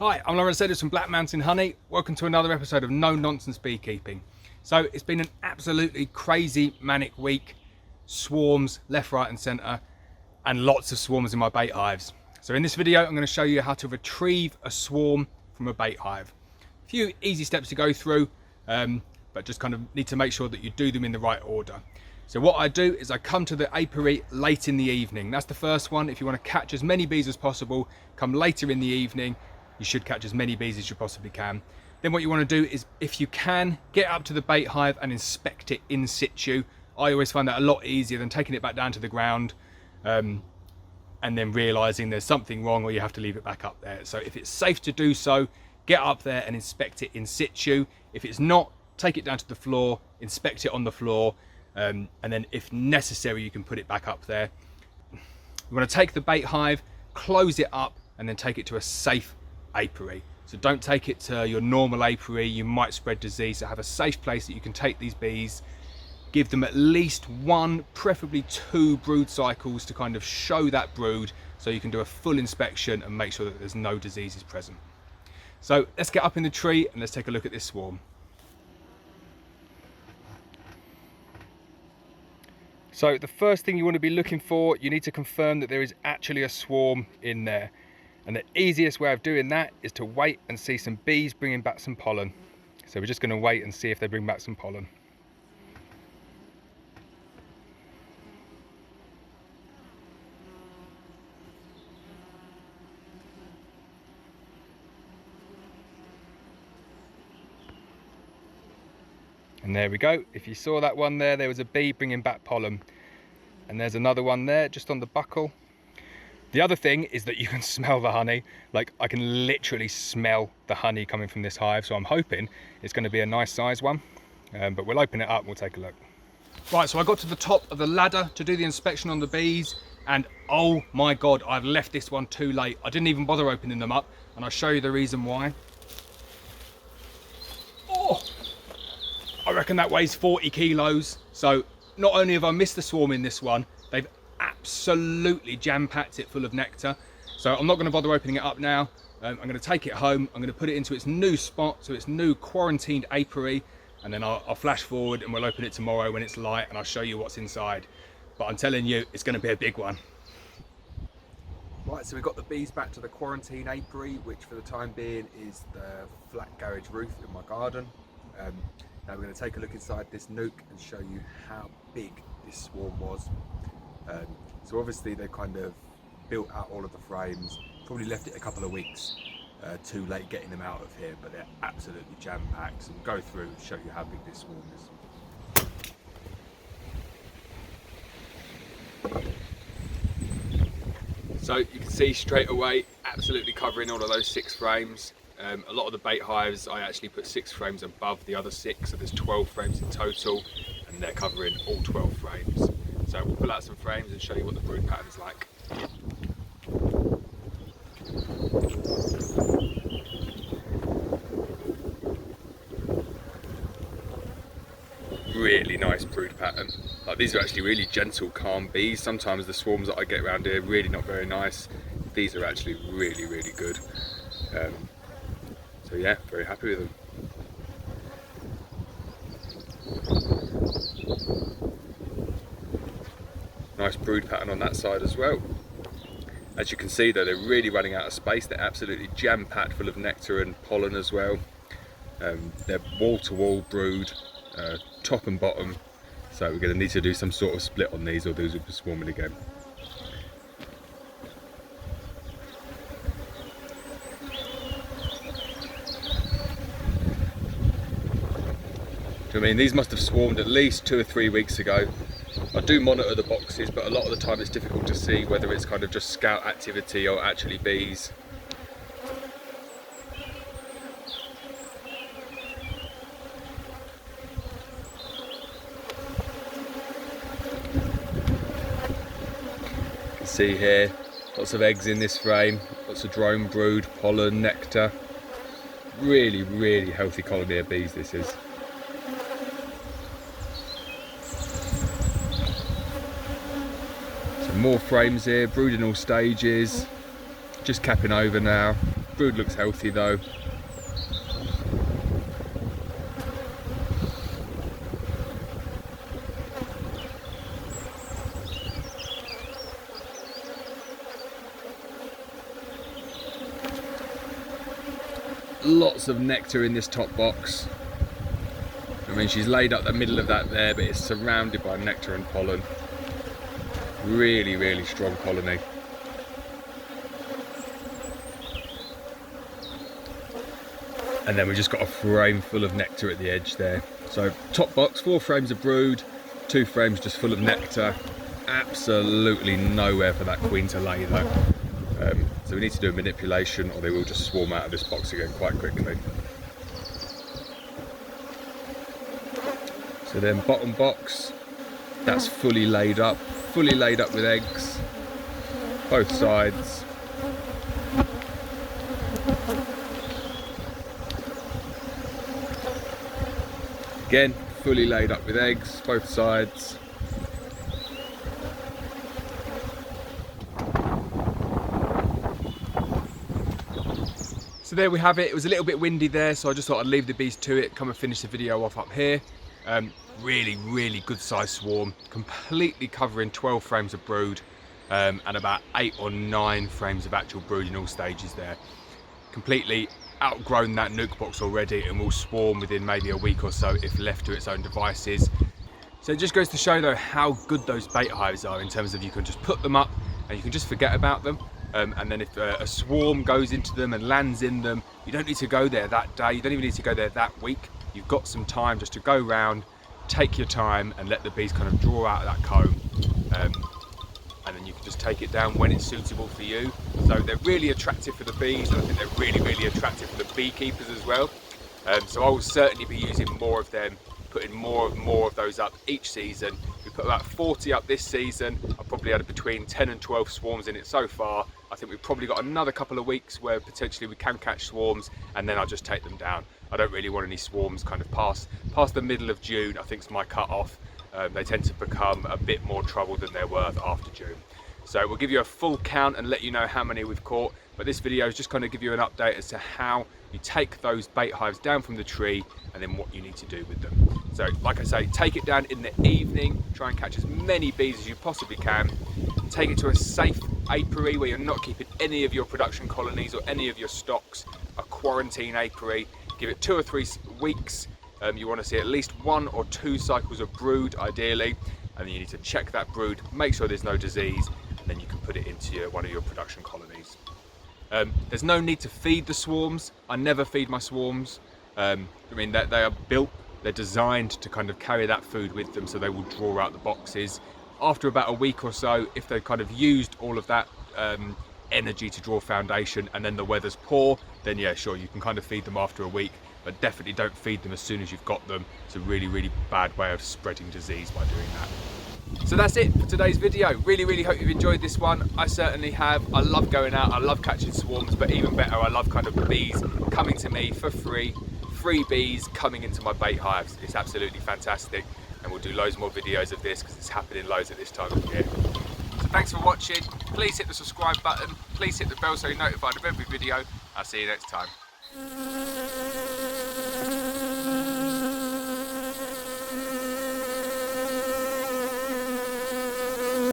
Hi, I'm Lauren Sedis from Black Mountain Honey. Welcome to another episode of No Nonsense Beekeeping. So it's been an absolutely crazy manic week. Swarms left, right and centre, and lots of swarms in my bait hives. So in this video, I'm going to show you how to retrieve a swarm from a bait hive. A few easy steps to go through, but just kind of need to make sure that you do them in the right order. So what I do is I come to the apiary late in the evening. That's the first one. If you want to catch as many bees as possible, come later in the evening. You should catch as many bees as you possibly can. Then what you want to do is, if you can, get up to the bait hive and inspect it in situ. I always find that a lot easier than taking it back down to the ground and then realising there's something wrong or you have to leave it back up there. So if it's safe to do so, get up there and inspect it in situ. If it's not, take it down to the floor, inspect it on the floor, and then if necessary, you can put it back up there. You want to take the bait hive, close it up, and then take it to a safe apiary. So don't take it to your normal apiary, you might spread disease. So have a safe place that you can take these bees, give them at least one, preferably two brood cycles to kind of show that brood, so you can do a full inspection and make sure that there's no diseases present. So let's get up in the tree and let's take a look at this swarm. So the first thing you want to be looking for, you need to confirm that there is actually a swarm in there. And the easiest way of doing that is to wait and see some bees bringing back some pollen. So we're just going to wait and see if they bring back some pollen. And there we go. If you saw that one there was a bee bringing back pollen. And there's another one there just on the buckle. The other thing is that you can smell the honey. Like, I can literally smell the honey coming from this hive, so I'm hoping it's going to be a nice size one. But we'll open it up and we'll take a look. Right, so I got to the top of the ladder to do the inspection on the bees, and oh my god, I've left this one too late. I didn't even bother opening them up, and I'll show you the reason why. Oh, I reckon that weighs 40 kilos. So not only have I missed the swarm in this one, they've absolutely jam-packed it full of nectar. So I'm not going to bother opening it up now. I'm going to take it home, I'm going to put it into its new spot, so its new quarantined apiary, and then I'll flash forward and we'll open it tomorrow when it's light and I'll show you what's inside. But I'm telling you, it's going to be a big one. Right, so we've got the bees back to the quarantine apiary, which for the time being is the flat garage roof in my garden. Now we're going to take a look inside this nuke and show you how big this swarm was. So obviously they kind of built out all of the frames, probably left it a couple of weeks too late getting them out of here, but they're absolutely jam-packed. So we'll go through and show you how big this swarm is. So you can see straight away, absolutely covering all of those 6 frames. A lot of the bait hives, I actually put 6 frames above the other 6, so there's 12 frames in total, and they're covering all 12 frames. So we'll pull out some frames and show you what the brood pattern's like. Really nice brood pattern. Like, these are actually really gentle, calm bees. Sometimes the swarms that I get around here are really not very nice. These are actually really, really good. So yeah, very happy with them. Nice brood pattern on that side as well. As you can see though, they're really running out of space. They're absolutely jam-packed full of nectar and pollen as well. They're wall-to-wall brood, top and bottom. So we're going to need to do some sort of split on these or these will be swarming again. I mean, these must have swarmed at least 2 or 3 weeks ago. I do monitor the boxes, but a lot of the time it's difficult to see whether it's kind of just scout activity or actually bees. You can see here, lots of eggs in this frame, lots of drone brood, pollen, nectar. Really, really healthy colony of bees this is. More frames here, brooding all stages, just capping over now. Brood looks healthy though. Lots of nectar in this top box. I mean, she's laid up the middle of that there, but it's surrounded by nectar and pollen. Really, really strong colony. And then we just got a frame full of nectar at the edge there. So top box, 4 frames of brood, 2 frames just full of nectar. Absolutely nowhere for that queen to lay though. So we need to do a manipulation or they will just swarm out of this box again quite quickly. So then bottom box, that's fully laid up with eggs, both sides. Again, fully laid up with eggs, both sides. So there we have it. It was a little bit windy there, so I just thought I'd leave the bees to it, come and finish the video off up here. Really good size swarm, completely covering 12 frames of brood and about 8 or 9 frames of actual brood in all stages there. Completely outgrown that nuke box already and will swarm within maybe a week or so if left to its own devices. So it just goes to show though how good those bait hives are in terms of you can just put them up and you can just forget about them. And then if a swarm goes into them and lands in them, you don't need to go there that day, you don't even need to go there that week. You've got some time just to go round, take your time and let the bees kind of draw out of that comb. And then you can just take it down when it's suitable for you. So they're really attractive for the bees, and I think they're really attractive for the beekeepers as well. So I will certainly be using more of them, putting more of those up each season. We put about 40 up this season. I've probably had between 10 and 12 swarms in it so far. I think we've probably got another couple of weeks where potentially we can catch swarms, and then I'll just take them down. I don't really want any swarms kind of past the middle of June. I think it's my cut off. They tend to become a bit more trouble than they're worth after June. So we'll give you a full count and let you know how many we've caught. But this video is just kind of give you an update as to how you take those bait hives down from the tree and then what you need to do with them. So like I say, take it down in the evening, try and catch as many bees as you possibly can. Take it to a safe apiary where you're not keeping any of your production colonies or any of your stocks, a quarantine apiary. Give it 2 or 3 weeks. You want to see at least 1 or 2 cycles of brood ideally, and then you need to check that brood, make sure there's no disease, and then you can put it into one of your production colonies. There's no need to feed the swarms. I never feed my swarms. I mean, they are built, they're designed to kind of carry that food with them, so they will draw out the boxes. After about a week or so, if they've kind of used all of that energy to draw foundation and then the weather's poor, then yeah, sure, you can kind of feed them after a week, but definitely don't feed them as soon as you've got them. It's a really bad way of spreading disease by doing that. So that's it for today's video. Really hope you've enjoyed this one. I certainly have. I love going out, I love catching swarms, but even better, I love kind of the bees coming to me for free bees coming into my bait hives. It's absolutely fantastic, and we'll do loads more videos of this because it's happening loads at this time of year. So thanks for watching. Please hit the subscribe button, please hit the bell so you're notified of every video. I'll see you next time.